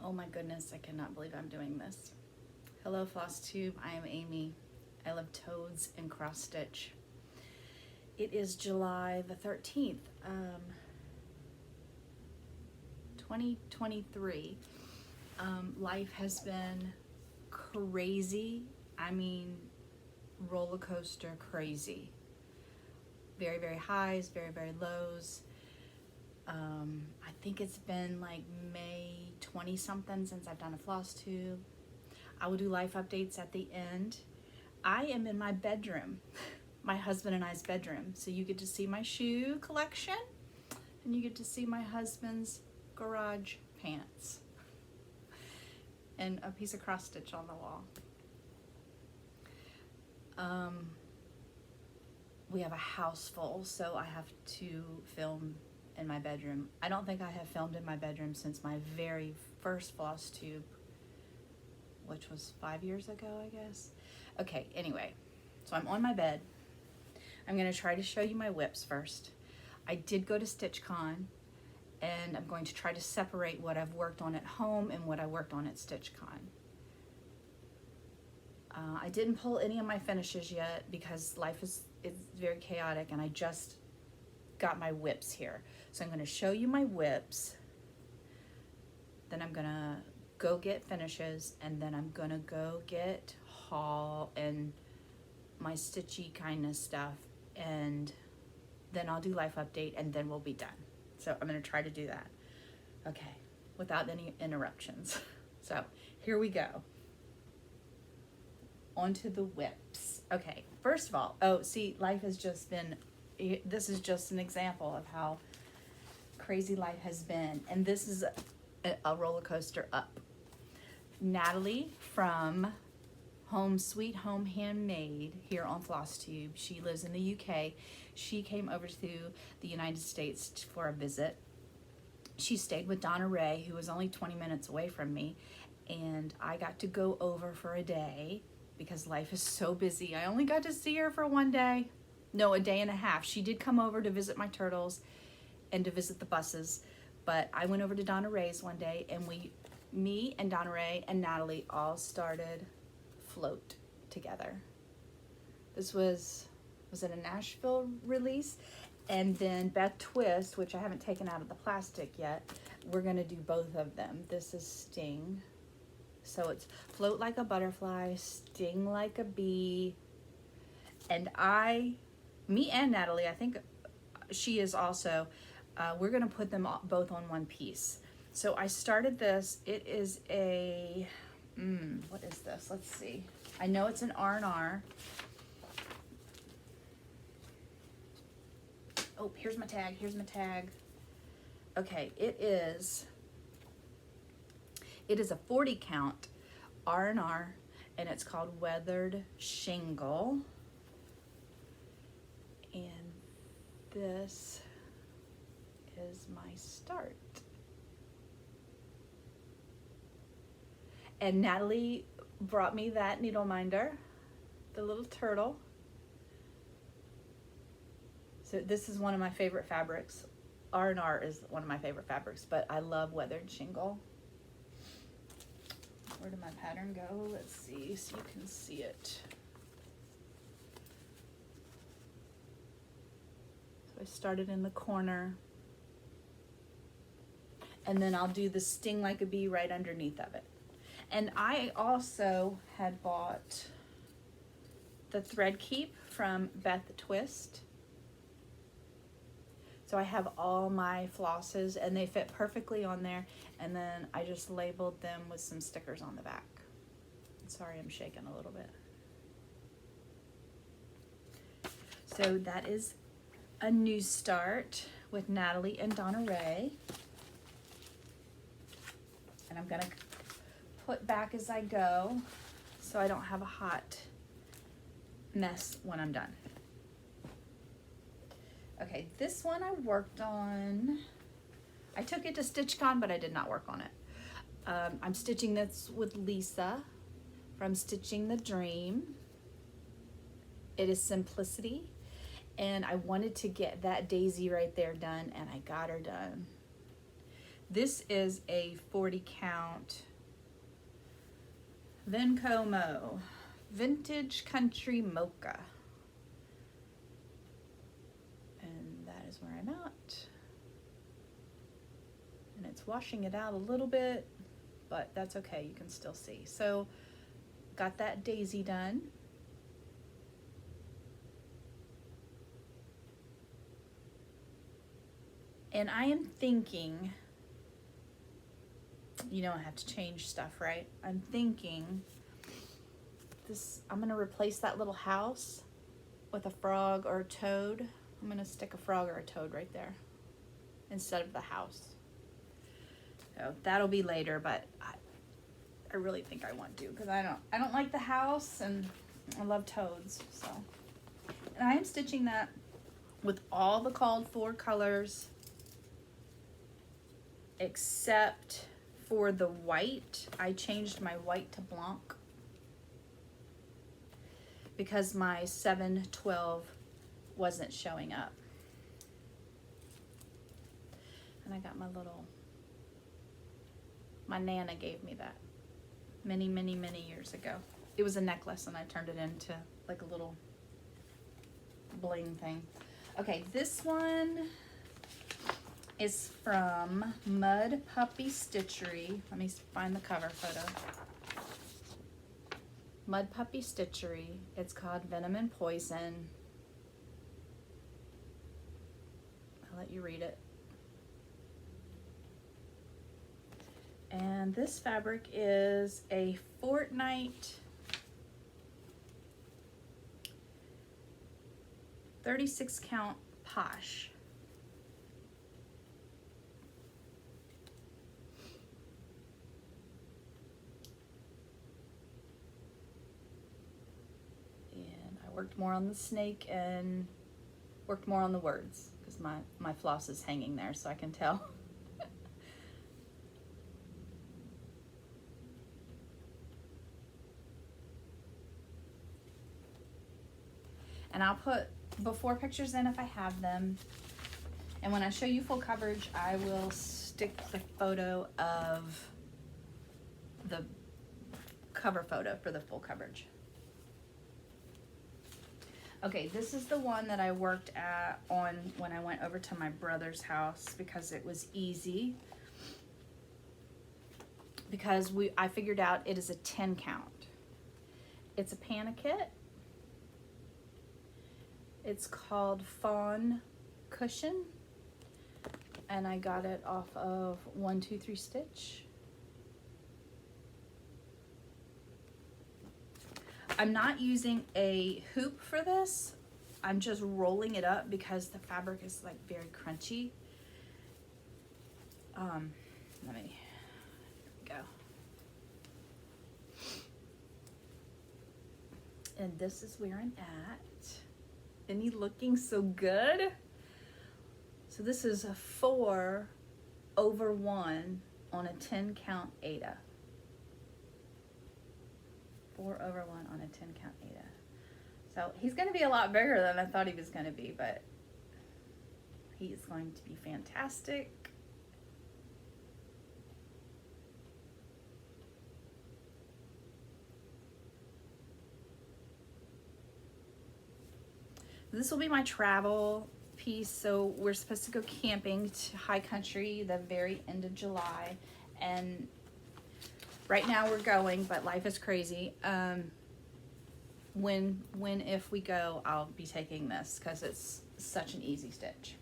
Oh my goodness, I cannot believe I'm doing this. Hello Flosstube, I am Amy. I love toads and cross stitch. It is July the 13th, 2023. Life has been crazy. I mean, roller coaster crazy. Very, very highs, very, very lows. I think it's been like May 20 something since I've done a floss tube. I will do life updates at the end. I am in my bedroom, my husband and I's bedroom. So you get to see my shoe collection and you get to see my husband's garage pants and a piece of cross stitch on the wall. We have a house full, so I have to film in my bedroom. I don't think I have filmed in my bedroom since my very first floss tube, which was 5 years ago, I guess. Okay, anyway, so I'm on my bed. I'm gonna try to show you my whips first. I did go to StitchCon, and I'm going to try to separate what I've worked on at home and what I worked on at StitchCon. I didn't pull any of my finishes yet because life is very chaotic, and I just got my whips here. So I'm going to show you my whips, then I'm going to go get finishes, and then I'm going to go get haul and my stitchy kindness stuff, and then I'll do life update, and then we'll be done. So I'm going to try to do that. Okay, without any interruptions. So here we go. Onto the whips. Okay, first of all, oh, see, life has just been, this is just an example of how crazy life has been. And this is a roller coaster up. Natalie from Home Sweet Home Handmade here on Flosstube. She lives in the UK. She came over to the United States for a visit. She stayed with Donna Ray, who was only 20 minutes away from me, and I got to go over for a day because life is so busy. I only got to see her for one day. No, a day and a half. She did come over to visit my turtles and to visit the buses, but I went over to Donna Ray's one day, and me and Donna Ray and Natalie all started Float together. This was it a Nashville release? And then Beth Twist, which I haven't taken out of the plastic yet, we're gonna do both of them. This is Sting. So it's Float Like a Butterfly, Sting Like a Bee. And me and Natalie, I think she is also, we're gonna put them both on one piece. So I started this. It is a, what is this? Let's see. I know it's an R&R. Oh, here's my tag, here's my tag. Okay, it is a 40 count R&R, and it's called Weathered Shingle. And this is my start. And Natalie brought me that needle minder, the little turtle. So this is one of my favorite fabrics. R&R is one of my favorite fabrics, but I love Weathered Shingle. Where did my pattern go? Let's see, so you can see it. So I started in the corner, and then I'll do the Sting Like a Bee right underneath of it. And I also had bought the thread keep from Beth Twist. So I have all my flosses, and they fit perfectly on there, and then I just labeled them with some stickers on the back. Sorry, I'm shaking a little bit. So that is a new start with Natalie and Donna Ray. And I'm gonna put back as I go so I don't have a hot mess when I'm done. Okay, this one I worked on. I took it to StitchCon, but I did not work on it. I'm stitching this with Lisa from Stitching the Dream. It is Simplicity, and I wanted to get that daisy right there done, and I got her done. This is a 40 count Vencomo Vintage Country Mocha. And that is where I'm at. And it's washing it out a little bit, but that's okay, you can still see. So got that daisy done. And I am thinking, you know, I have to change stuff, right? I'm thinking this, I'm gonna replace that little house with a frog or a toad. I'm gonna stick a frog or a toad right there instead of the house. So that'll be later, but I really think I want to, because I don't like the house and I love toads. So, and I am stitching that with all the called for colors except for the white. I changed my white to blanc because my 712 wasn't showing up. And I got my little, my Nana gave me that many years ago. It was a necklace and I turned it into like a little bling thing. Okay, this one is from Mud Puppy Stitchery. Let me find the cover photo. Mud Puppy Stitchery. It's called Venom and Poison. I'll let you read it. And this fabric is a Fortnite 36 count Posh. And I worked more on the snake and worked more on the words because my floss is hanging there so I can tell. And I'll put before pictures in if I have them. And when I show you full coverage, I will stick the photo of the cover photo for the full coverage. Okay, this is the one that I worked on when I went over to my brother's house because it was easy. Because I figured out it is a 10 count. It's a Panikit. It's called Fawn Cushion, and I got it off of 1 2 3 Stitch. I'm not using a hoop for this. I'm just rolling it up because the fabric is like very crunchy. Let me go. And this is where I'm at. And he looking so good. So this is a 4/1 on a 10 count Aida. 4/1 on a 10 count Aida. So he's going to be a lot bigger than I thought he was going to be, but he is going to be fantastic. This will be my travel piece. So we're supposed to go camping to high country the very end of July. And right now we're going, but life is crazy. If we go, I'll be taking this because it's such an easy stitch.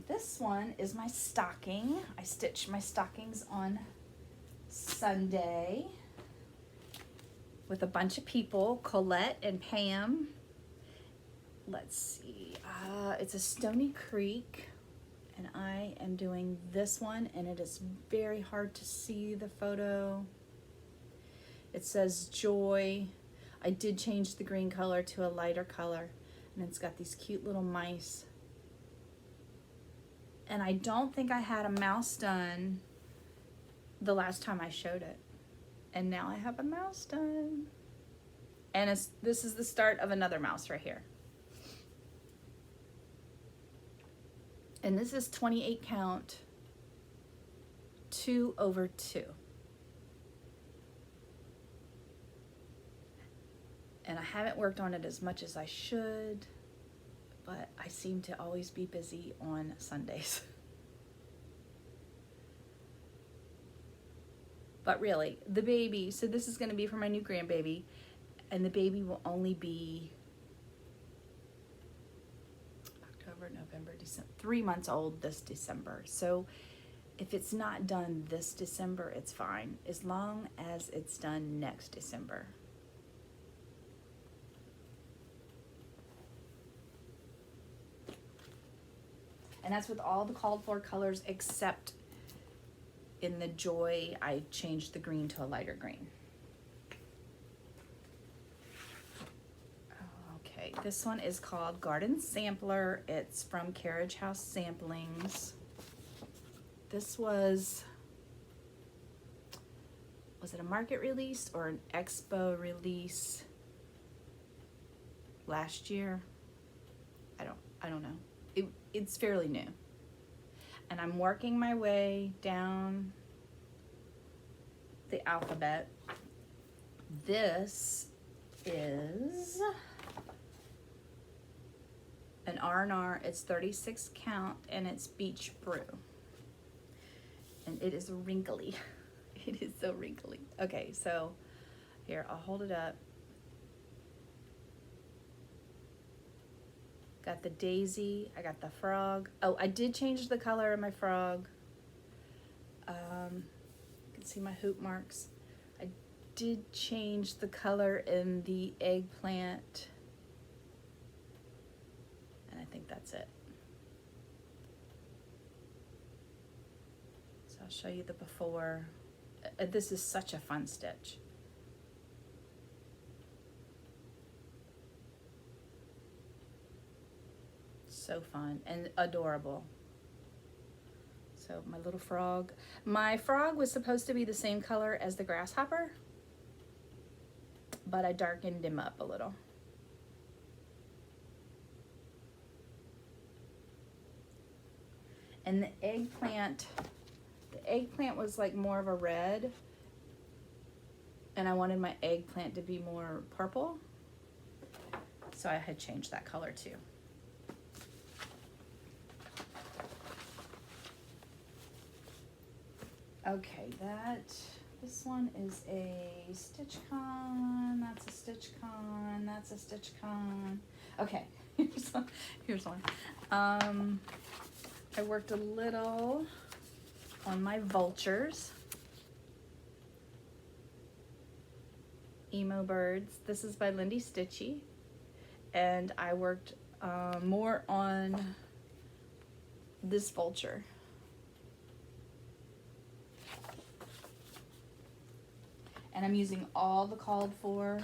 This one is my stocking. I stitched my stockings on Sunday with a bunch of people, Colette and Pam. Let's see, it's a Stony Creek, and I am doing this one, and it is very hard to see the photo. It says Joy. I did change the green color to a lighter color, and it's got these cute little mice. And I don't think I had a mouse done the last time I showed it. And now I have a mouse done. And this is the start of another mouse right here. And this is 28 count, 2/2. And I haven't worked on it as much as I should, but I seem to always be busy on Sundays. But really, the baby, so this is going to be for my new grandbaby, and the baby will only be October, November, December, 3 months old this December. So if it's not done this December, it's fine, as long as it's done next December. And that's with all the called for colors, except in the Joy, I changed the green to a lighter green. Okay, this one is called Garden Sampler. It's from Carriage House Samplings. This was it a market release or an expo release last year? I don't know. It's fairly new. And I'm working my way down the alphabet. This is an R&R. It's 36 count and it's Beach Brew. And it is wrinkly. It is so wrinkly. Okay, so here, I'll hold it up. Got the daisy, I got the frog. Oh, I did change the color of my frog. You can see my hoop marks. I did change the color in the eggplant. And I think that's it. So I'll show you the before. This is such a fun stitch. So fun and adorable. So my little frog. My frog was supposed to be the same color as the grasshopper, but I darkened him up a little. And the eggplant was like more of a red, and I wanted my eggplant to be more purple, so I had changed that color too. Okay, this one is a Stitch Con, that's a Stitch Con, that's a Stitch Con. Okay, here's one. I worked a little on my vultures. Emo Birds. This is by Lindy Stitchy. And I worked more on this vulture. And I'm using all the called for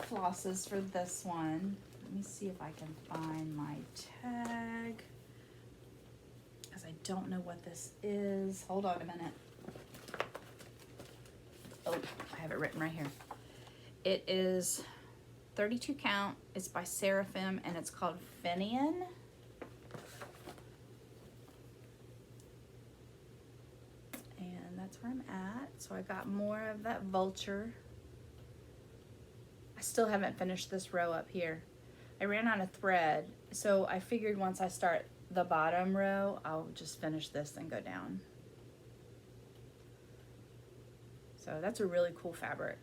flosses for this one. Let me see if I can find my tag, because I don't know what this is. Hold on a minute. Oh, I have it written right here. It is 32 count. It's by Seraphim and it's called Finian. And that's where I'm at. So I got more of that vulture. I still haven't finished this row up here. I ran out of thread, so I figured once I start the bottom row, I'll just finish this and go down. So that's a really cool fabric.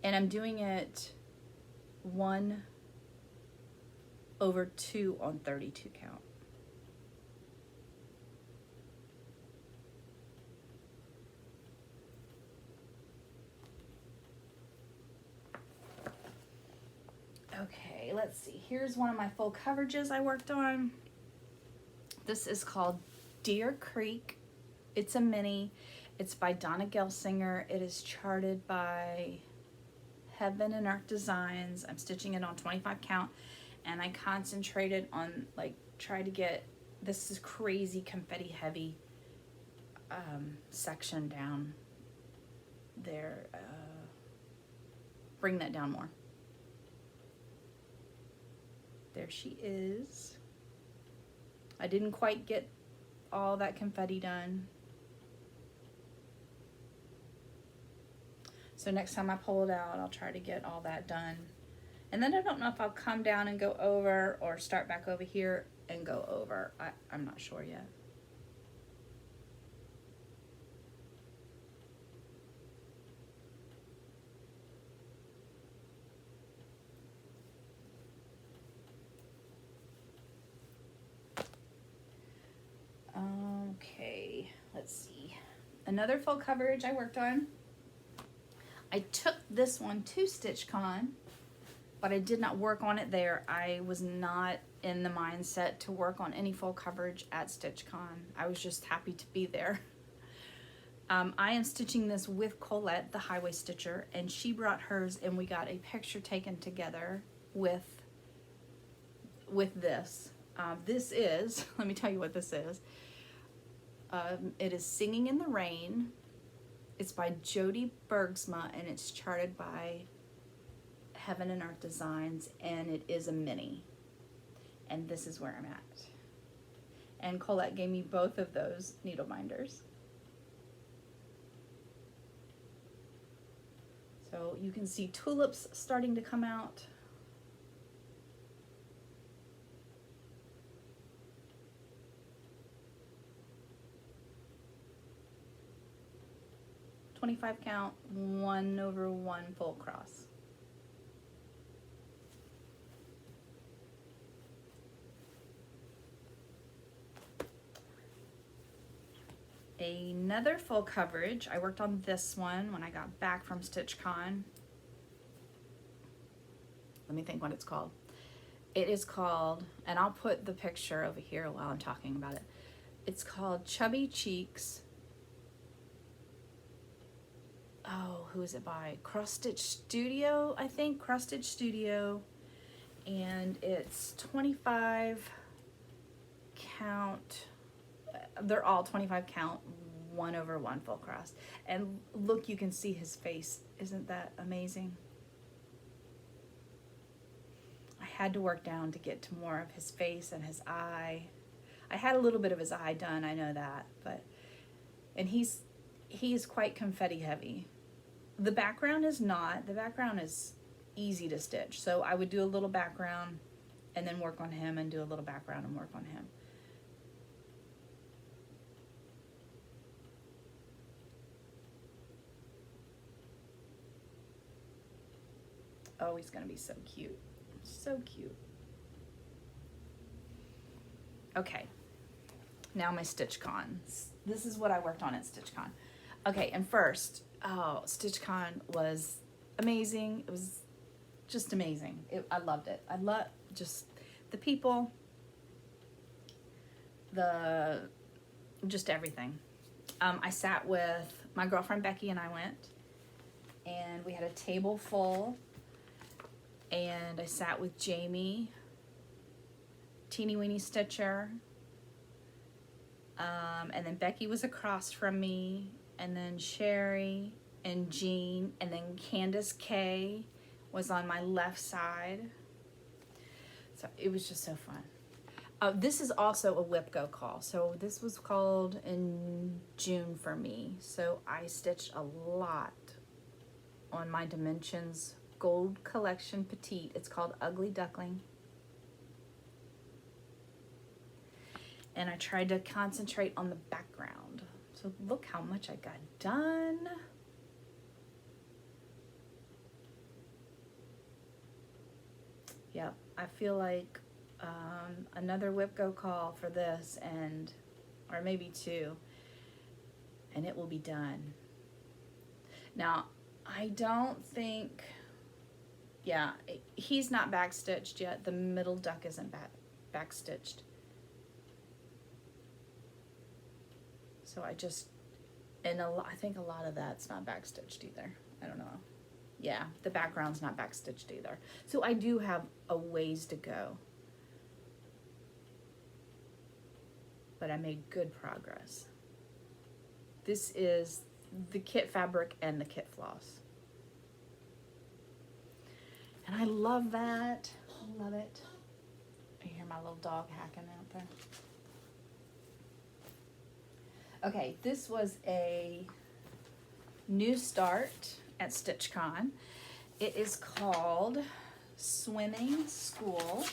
And I'm doing it 1/2 on 32 count. Okay, let's see. Here's one of my full coverages I worked on. This is called Deer Creek. It's a mini. It's by Donna Gelsinger. It is charted by Heaven and Earth Designs. I'm stitching it on 25 count, and I concentrated on, like, try to get this is crazy confetti heavy section down there. Bring that down more. There she is. I didn't quite get all that confetti done. So next time I pull it out, I'll try to get all that done. And then I don't know if I'll come down and go over or start back over here and go over. I'm not sure yet. Okay, let's see. Another full coverage I worked on. I took this one to StitchCon, but I did not work on it there. I was not in the mindset to work on any full coverage at StitchCon. I was just happy to be there. I am stitching this with Colette, the highway stitcher, and she brought hers, and we got a picture taken together with this. This is, let me tell you what this is. It is Singing in the Rain. It's by Jody Bergsma, and it's charted by Heaven and Earth Designs, and it is a mini. And this is where I'm at. And Colette gave me both of those needle binders. So you can see tulips starting to come out. .25 count, 1/1 full cross. Another full coverage. I worked on this one when I got back from StitchCon. Let me think what it's called. It is called, and I'll put the picture over here while I'm talking about it. It's called Chubby Cheeks. Oh, who is it by? Cross Stitch Studio, I think. Cross Stitch Studio. And it's 25 count. They're all 25 count, 1/1 full cross. And look, you can see his face. Isn't that amazing? I had to work down to get to more of his face and his eye. I had a little bit of his eye done, I know that, but, and he's quite confetti heavy. The background is not. The background is easy to stitch. So I would do a little background and then work on him and do a little background and work on him. Oh, he's gonna be so cute. So cute. Okay, now my StitchCon. This is what I worked on at StitchCon. Okay, and first, oh, StitchCon was amazing. It was just amazing. I loved it. I love just the people, just everything. I sat with my girlfriend Becky and I went, and we had a table full, and I sat with Jamie, Teeny Weeny Stitcher, and then Becky was across from me, and then Sherry and Jean, and then Candace K was on my left side. So it was just so fun. This is also a whip go call. So this was called in June for me. So I stitched a lot on my Dimensions Gold Collection Petite. It's called Ugly Duckling. And I tried to concentrate on the background. So look how much I got done. Yep, I feel like another whip go call for this, and or maybe two, and it will be done. Now, I don't think, yeah, he's not backstitched yet. The middle duck isn't backstitched. So I think a lot of that's not backstitched either. I don't know. Yeah, the background's not backstitched either. So I do have a ways to go. But I made good progress. This is the kit fabric and the kit floss. And I love that. I love it. You hear my little dog hacking out there. Okay, this was a new start at StitchCon. It is called Swimming School.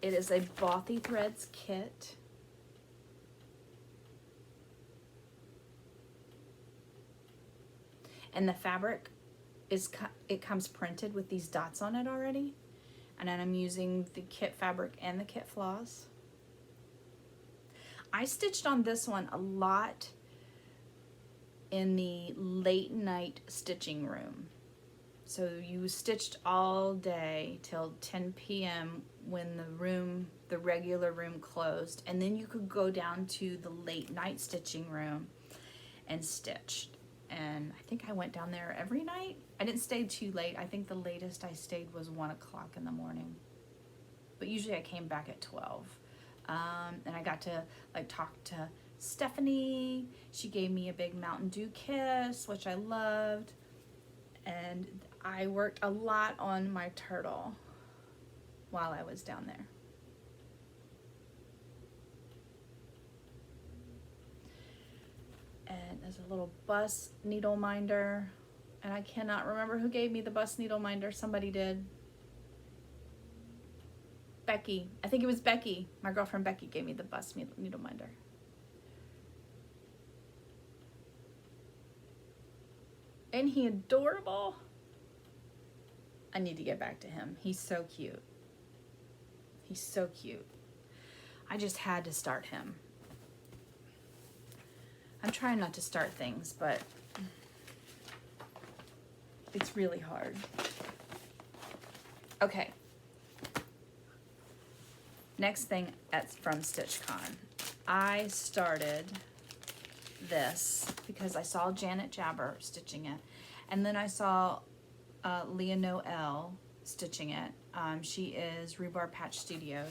It is a Bothy Threads kit. And the fabric it comes printed with these dots on it already. And then I'm using the kit fabric and the kit floss. I stitched on this one a lot in the late night stitching room. So you stitched all day till 10 p.m. when the regular room closed, and then you could go down to the late night stitching room and stitch. And I think I went down there every night. I didn't stay too late. I think the latest I stayed was 1 o'clock in the morning. But usually I came back at 12. And I got to like talk to Stephanie. She gave me a big Mountain Dew kiss, which I loved. And I worked a lot on my turtle while I was down there. And there's a little bus needle minder. And I cannot remember who gave me the bus needle minder. Somebody did. Becky. I think it was Becky. My girlfriend Becky gave me the bus needle minder. Isn't he adorable? I need to get back to him. He's so cute. He's so cute. I just had to start him. I'm trying not to start things, but it's really hard. Okay. Next thing from StitchCon. I started this because I saw Janet Jabber stitching it. And then I saw Leah Noel stitching it. She is Rhubarb Patch Studios.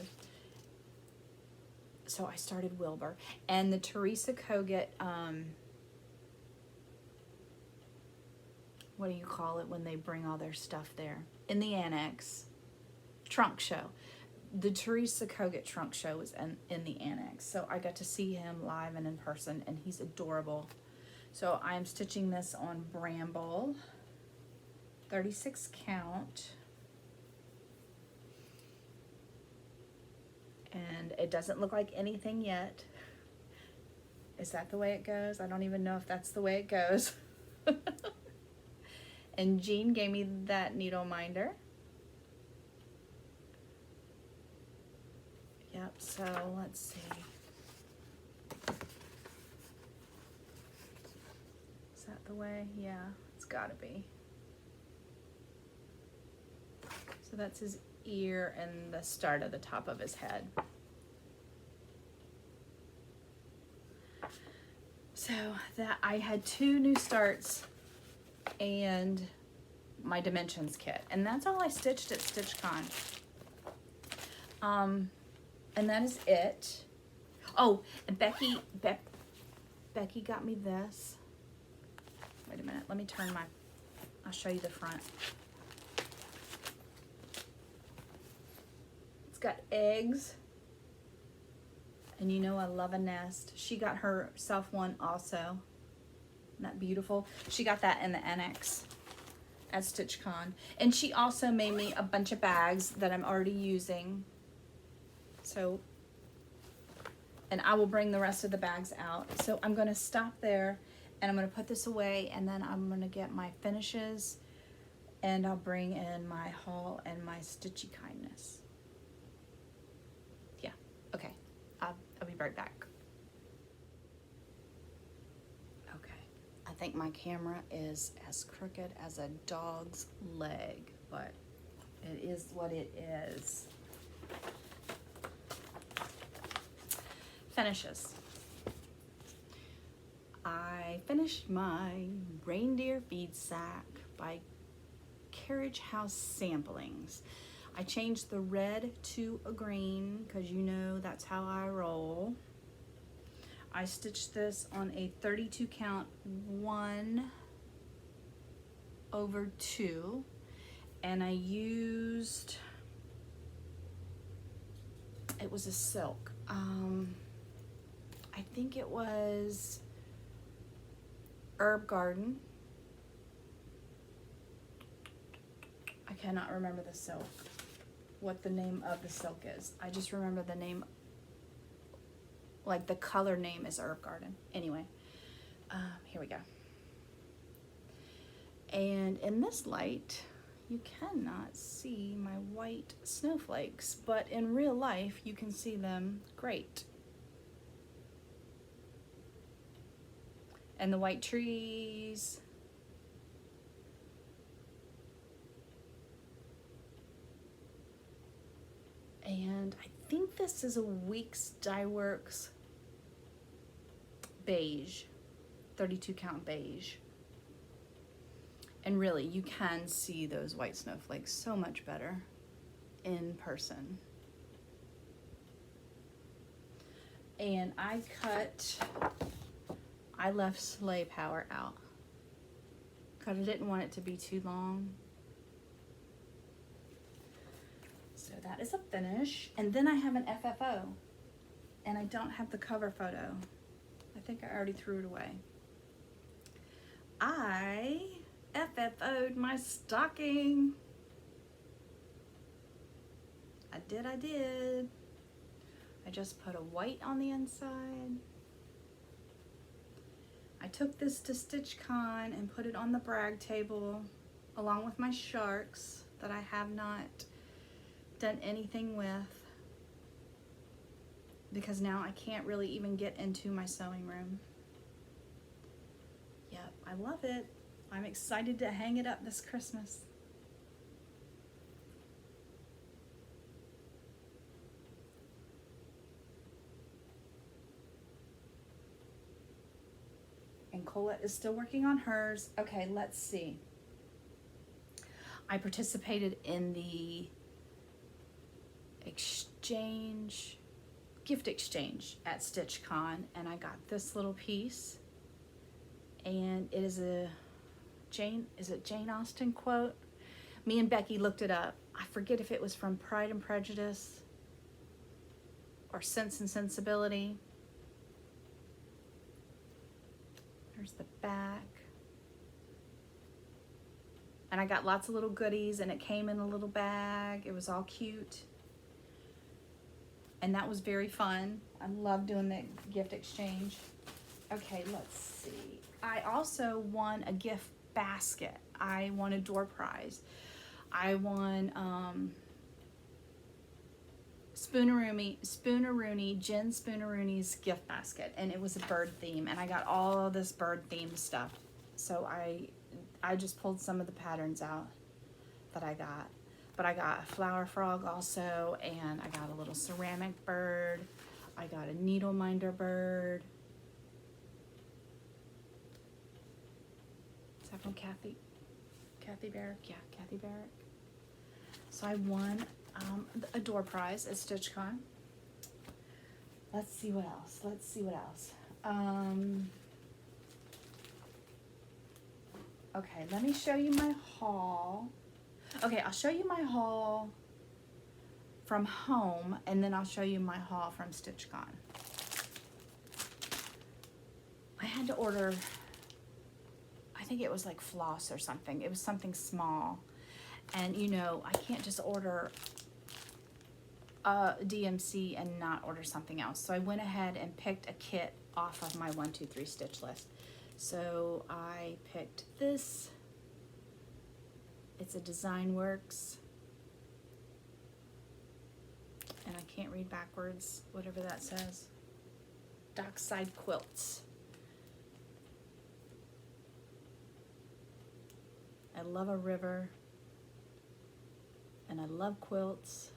So I started Wilbur. And the Teresa Kogut, what do you call it when they bring all their stuff there? In the annex. Trunk show. The Teresa Kogut trunk show was in the annex. So I got to see him live and in person, and he's adorable. So I'm stitching this on Bramble. 36 count. And it doesn't look like anything yet. Is that the way it goes? I don't even know if that's the way it goes. And Jean gave me that needle minder. Yep, so let's see. Is that the way? Yeah, it's gotta be. So that's his ear and the start of the top of his head. So that I had 2 new starts and my dimensions kit, and that's all I stitched at StitchCon. And that is it. Oh, and Becky got me this. Wait a minute, let me turn I'll show you the front. It's got eggs. And you know I love a nest. She got herself one also. Isn't that beautiful? She got that in the annex at StitchCon. And she also made me a bunch of bags that I'm already using. So, and I will bring the rest of the bags out. So I'm gonna stop there and I'm gonna put this away, and then I'm gonna get my finishes, and I'll bring in my haul and my stitchy kindness. Yeah, okay, I'll be right back. Okay, I think my camera is as crooked as a dog's leg, but it is what it is. Finishes. I finished my reindeer feed sack by Carriage House Samplings. I changed the red to a green because you know that's how I roll. I stitched this on a 32 count 1/2, and I used, it was a silk. I think it was Herb Garden. I cannot remember the silk, what the name of the silk is. I just remember the name, like the color name is Herb Garden. Anyway, here we go. And in this light, you cannot see my white snowflakes, but in real life, you can see them great. And the white trees. And I think this is a Weeks Dye Works beige, 32 count beige. And really, you can see those white snowflakes so much better in person. And I left Sleigh Power out because I didn't want it to be too long. So that is a finish. And then I have an FFO. And I don't have the cover photo. I think I already threw it away. I FFO'd my stocking. I did. I just put a white on the inside. I took this to StitchCon and put it on the brag table along with my sharks that I have not done anything with because now I can't really even get into my sewing room. Yep, I love it. I'm excited to hang it up this Christmas. And Colette is still working on hers. Okay, let's see. I participated in the gift exchange at StitchCon, and I got this little piece. And it is a Jane Austen quote? Me and Becky looked it up. I forget if it was from Pride and Prejudice or Sense and Sensibility. There's the back. And I got lots of little goodies, and it came in a little bag. It was all cute. And that was very fun. I love doing the gift exchange. Okay, let's see. I also won a gift basket. I won a door prize. I won Jen Spoonerooney's gift basket, and it was a bird theme, and I got all of this bird themed stuff. So I just pulled some of the patterns out that I got. But I got a flower frog also, and I got a little ceramic bird. I got a needle minder bird. Is that from Kathy Barrick? Yeah, Kathy Barrick. So I won a door prize at StitchCon. Let's see what else. Okay, let me show you my haul. Okay, I'll show you my haul from home, and then I'll show you my haul from StitchCon. I had to order, I think it was like floss or something. It was something small. And you know, I can't just order a DMC and not order something else. So I went ahead and picked a kit off of my 1, 2, 3 stitch list. So I picked this. It's a Design Works. And I can't read backwards, whatever that says. Dockside Quilts. I love a river. And I love quilts.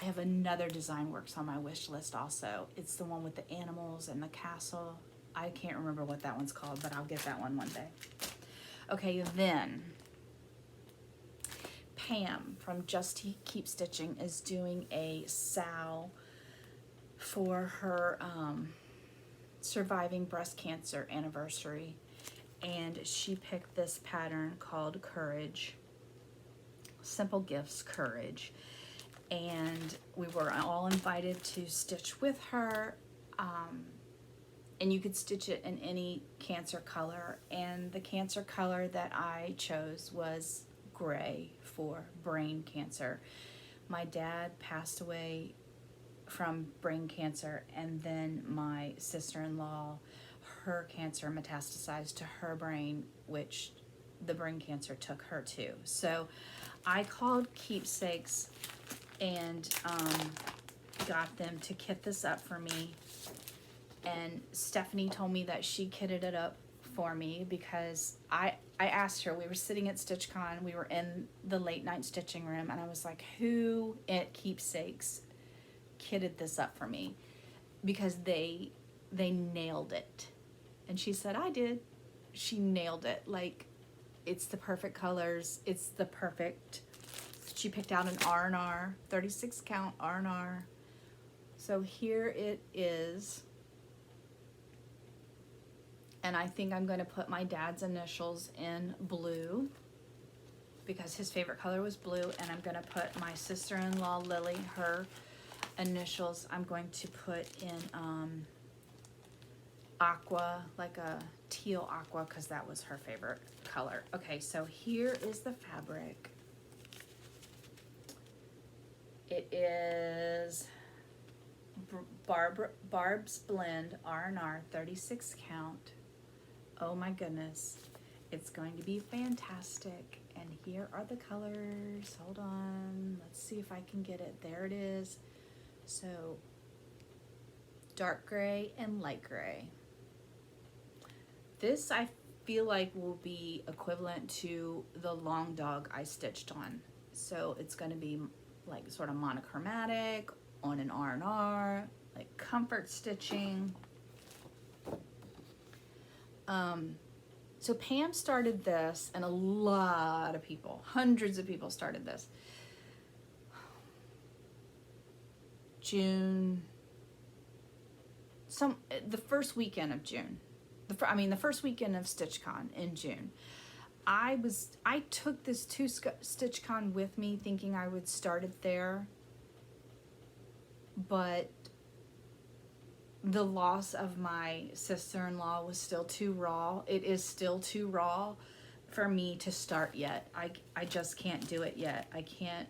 I have another Design Works on my wish list also. It's the one with the animals and the castle. I can't remember what that one's called, but I'll get that one day. Okay, then Pam from Just Keep Stitching is doing a SAL for her surviving breast cancer anniversary, and she picked this pattern called Courage. Simple Gifts Courage. and we were all invited to stitch with her. And you could stitch it in any cancer color, and the cancer color that I chose was gray for brain cancer. My dad passed away from brain cancer, and then my sister-in-law, her cancer metastasized to her brain, which the brain cancer took her too. So I called Keepsakes and got them to kit this up for me. And Stephanie told me that she kitted it up for me because I asked her, we were sitting at StitchCon, we were in the late night stitching room, and I was like, who at Keepsakes kitted this up for me? Because they nailed it. And she said, I did. She nailed it. Like, it's the perfect colors. It's the perfect, she picked out an R&R, 36 count R&R. So here it is. And I think I'm going to put my dad's initials in blue because his favorite color was blue. And I'm going to put my sister-in-law, Lily, her initials, I'm going to put in aqua, like a teal aqua, because that was her favorite color. Okay, so here is the fabric. It is Barb's Blend R&R 36 count. Oh my goodness, it's going to be fantastic. And here are the colors. Hold on, let's see if I can get it. There it is. So dark gray and light gray. This I feel like will be equivalent to the long dog I stitched on. So it's going to be like sort of monochromatic on an R&R, like comfort stitching. So Pam started this, and a lot of people, hundreds of people started this. June, the first weekend of June. The first weekend of StitchCon in June. I took this to StitchCon with me thinking I would start it there, but the loss of my sister-in-law was still too raw. It is still too raw for me to start yet. I just can't do it yet. I can't.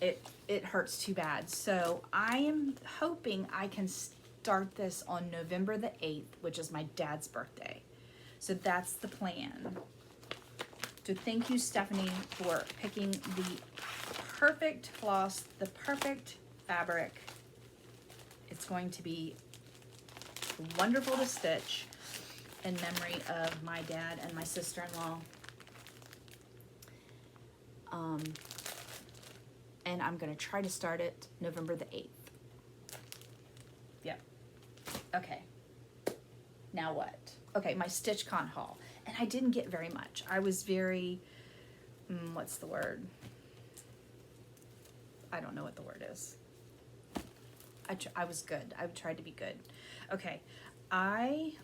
It hurts too bad. So I am hoping I can start this on November the 8th, which is my dad's birthday. So that's the plan. So thank you, Stephanie, for picking the perfect floss, the perfect fabric. It's going to be wonderful to stitch in memory of my dad and my sister-in-law. And I'm going to try to start it November the 8th. Yep. Okay. Now what? Okay, my StitchCon haul. And I didn't get very much. I was very, what's the word? I don't know what the word is. I was good. I tried to be good. Okay,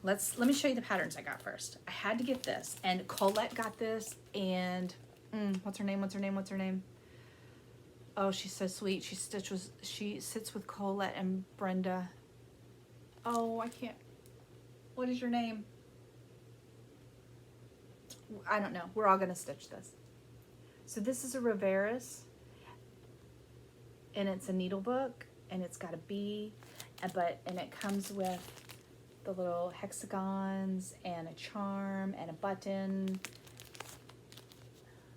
let me show you the patterns I got first. I had to get this, and Colette got this, and what's her name? Oh, she's so sweet. She sits with Colette and Brenda. Oh, I can't. What is your name? I don't know. We're all gonna stitch this. So this is a Rivera's, and it's a needle book, and it's got a bee, and it comes with the little hexagons and a charm and a button.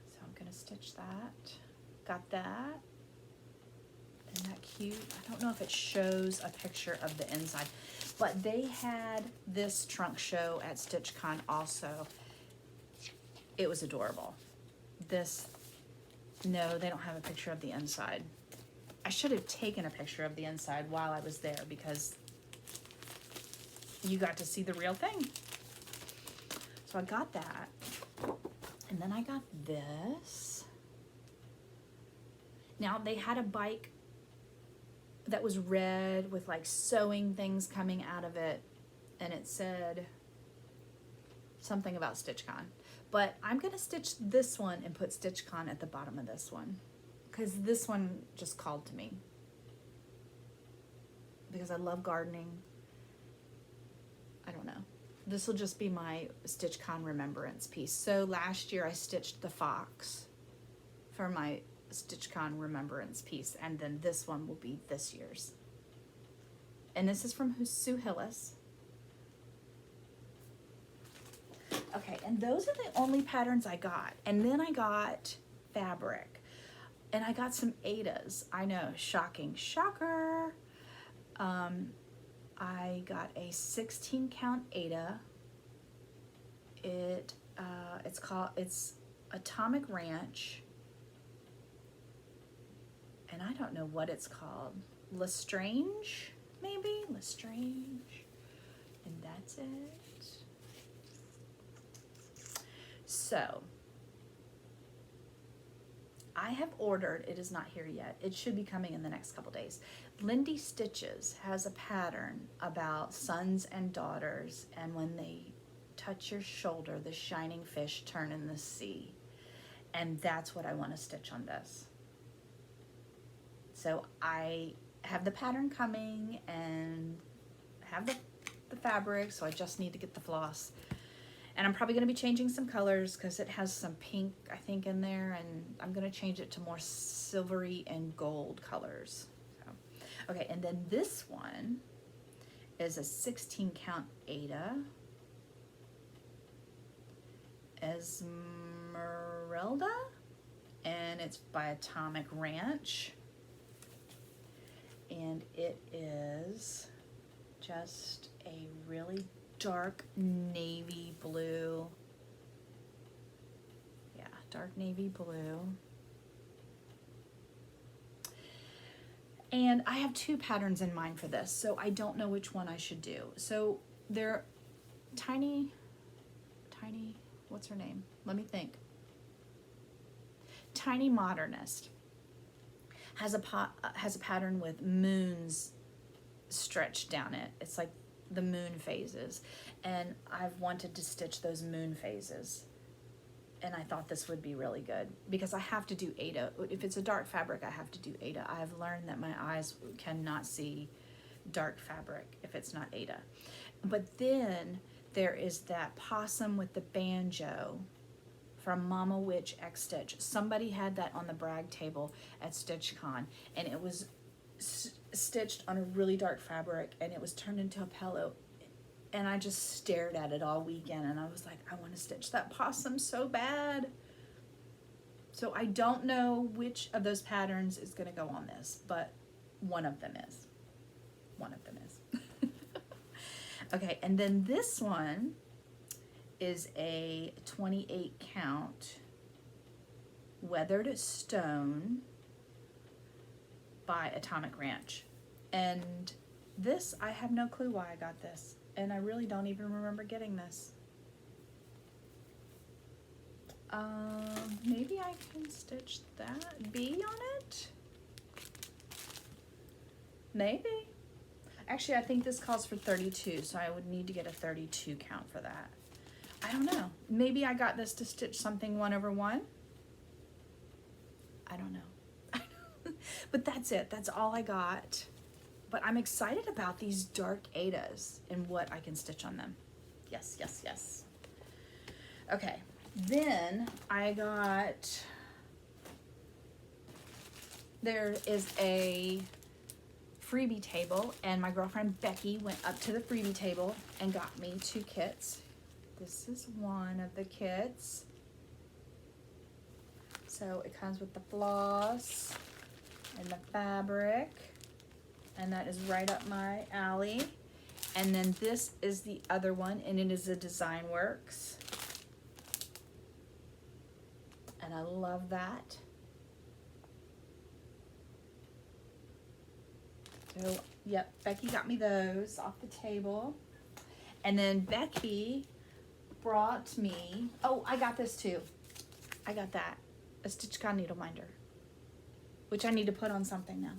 So I'm gonna stitch that. Got that. Isn't that cute? I don't know if it shows a picture of the inside, but they had this trunk show at StitchCon also. It was adorable. No, they don't have a picture of the inside. I should have taken a picture of the inside while I was there because you got to see the real thing. So I got that. And then I got this. Now they had a bike that was red with like sewing things coming out of it. And it said something about StitchCon. But I'm going to stitch this one and put StitchCon at the bottom of this one. because this one just called to me. Because I love gardening. I don't know. This will just be my StitchCon remembrance piece. So last year I stitched the fox for my StitchCon remembrance piece, and then this one will be this year's. And this is from Sue Hillis. Okay, and those are the only patterns I got. And then I got fabric. And I got some Adas. I know, shocking. Shocker. I got a 16 count Ada. It's Atomic Ranch. And I don't know what it's called. Lestrange, maybe? Lestrange. And that's it. So, I have ordered, it is not here yet. It should be coming in the next couple days. Lindy Stitches has a pattern about sons and daughters, and when they touch your shoulder, the shining fish turn in the sea. And that's what I want to stitch on this. So I have the pattern coming and have the fabric, so I just need to get the floss. And I'm probably going to be changing some colors because it has some pink, I think, in there, and I'm going to change it to more silvery and gold colors. So, okay, and then this one is a 16 count Ada. Esmeralda, and it's by Atomic Ranch. And it is just a really dark navy blue. Yeah, dark navy blue. And I have two patterns in mind for this, so I don't know which one I should do. So they're tiny, what's her name? Let me think. Tiny Modernist has a pattern with moons stretched down it. It's like the moon phases, and I've wanted to stitch those moon phases, and I thought this would be really good because I have to do Ada. If it's a dark fabric, I have to do Ada. I've learned that my eyes cannot see dark fabric if it's not Ada. But then there is that possum with the banjo from Mama Witch X Stitch. Somebody had that on the brag table at StitchCon, and it was stitched on a really dark fabric, and it was turned into a pillow, and I just stared at it all weekend, and I was like, I want to stitch that possum so bad. So I don't know which of those patterns is going to go on this, but one of them is. Okay, and then this one is a 28 count Weathered Stone by Atomic Ranch. And this, I have no clue why I got this. And I really don't even remember getting this. Maybe I can stitch that bee on it? Maybe. Actually, I think this calls for 32, so I would need to get a 32 count for that. I don't know. Maybe I got this to stitch something 1/1. I don't know. But that's it. That's all I got. But I'm excited about these dark Adas and what I can stitch on them. Yes, yes, yes. Okay. Then I got, there is a freebie table, and my girlfriend Becky went up to the freebie table and got me 2 kits. This is one of the kits. So it comes with the floss and the fabric, and that is right up my alley. And then this is the other one, and it is a Design Works. And I love that. So, yep, Becky got me those off the table. And then Becky brought me, oh, I got this too. I got that, a StitchCon needle minder, which I need to put on something now.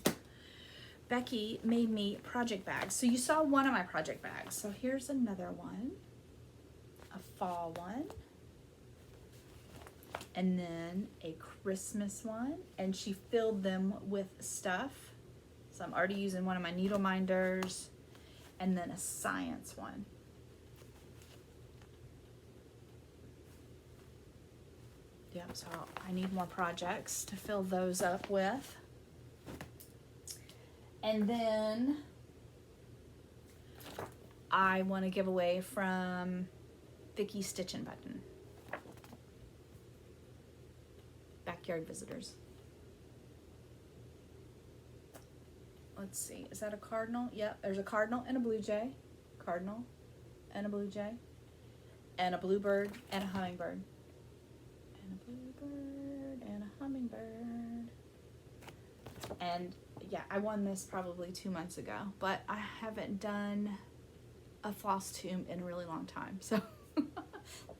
Becky made me project bags. So you saw one of my project bags. So here's another one, a fall one. and then a Christmas one, and she filled them with stuff. So I'm already using one of my needle minders, and then a science one. Yep, so I need more projects to fill those up with. And then I want to give away from Vicky's Stitch and Button. Backyard visitors. Let's see, is that a cardinal? Yep, there's a cardinal and a blue jay. Cardinal and a blue jay. And a bluebird and a hummingbird. And a bluebird and a hummingbird. And yeah, I won this probably 2 months ago, but I haven't done a Flosstube in a really long time. So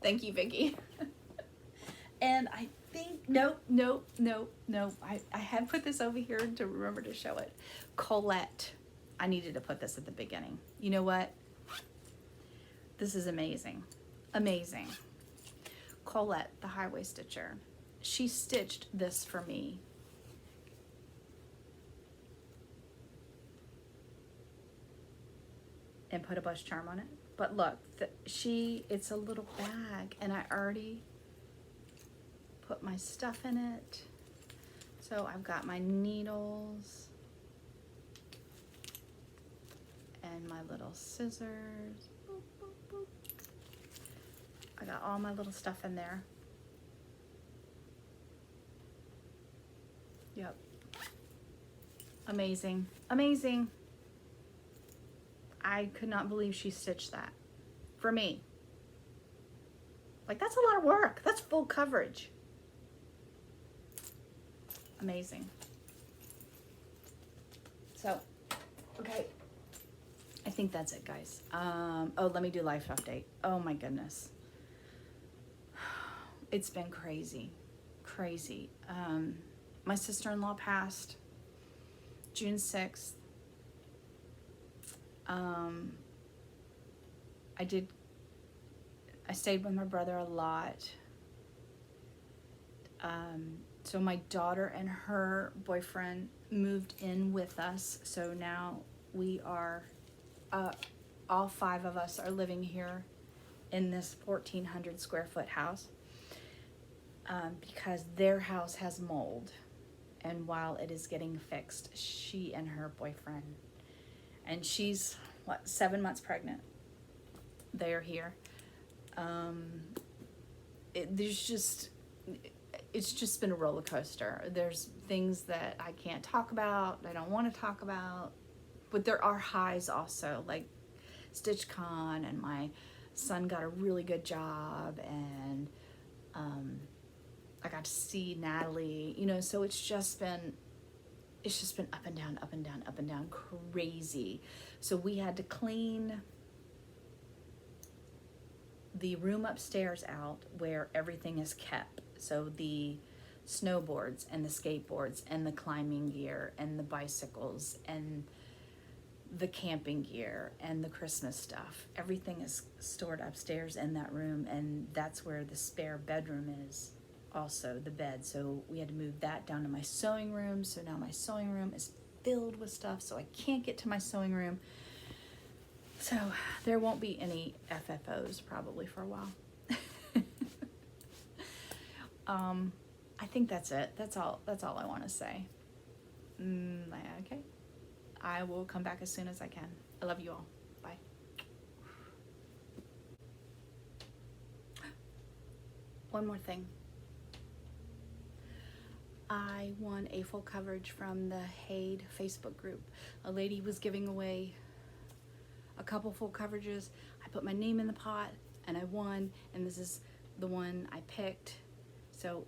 thank you, Vicky. And I think, nope. I had put this over here to remember to show it. Colette. I needed to put this at the beginning. You know what? This is amazing. Amazing. Colette, the highway stitcher. She stitched this for me. And put a bus charm on it. But look, it's a little bag, and I already put my stuff in it. So I've got my needles and my little scissors. Boop, boop, boop. I got all my little stuff in there. Yep. Amazing. Amazing. I could not believe she stitched that for me. Like, that's a lot of work. That's full coverage. Amazing. So, okay. I think that's it, guys. Oh, let me do life update. Oh my goodness. It's been crazy. Crazy. My sister-in-law passed June 6th. I stayed with my brother a lot. So my daughter and her boyfriend moved in with us. So now we are, all 5 of us are living here in this 1,400 square foot house, because their house has mold. And while it is getting fixed, she and her boyfriend, and she's, 7 months pregnant. They are here. It's just been a roller coaster. There's things that I can't talk about, I don't want to talk about, but there are highs also, like StitchCon, and my son got a really good job, and I got to see Natalie, you know, so it's just been up and down, up and down, up and down, crazy. So we had to clean the room upstairs out where everything is kept. So the snowboards and the skateboards and the climbing gear and the bicycles and the camping gear and the Christmas stuff. Everything is stored upstairs in that room, and that's where the spare bedroom is, also the bed. So we had to move that down to my sewing room. So now my sewing room is filled with stuff, so I can't get to my sewing room. So there won't be any FFOs probably for a while. I think that's it. That's all I want to say. Okay. I will come back as soon as I can. I love you all. Bye. One more thing. I won a full coverage from the Haid Facebook group. A lady was giving away a couple full coverages. I put my name in the pot and I won, and this is the one I picked. So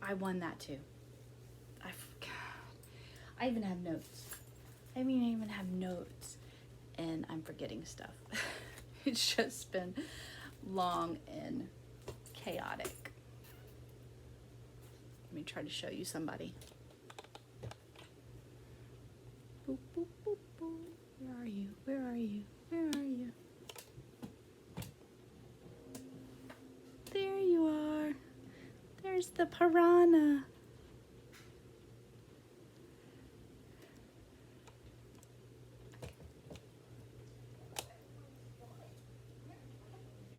I won that too. I even have notes. I even have notes, and I'm forgetting stuff. It's just been long and chaotic. Let me try to show you somebody. Boop, boop, boop, boop. Where are you? Where are you? Where are you? There you are. There's the the piranha.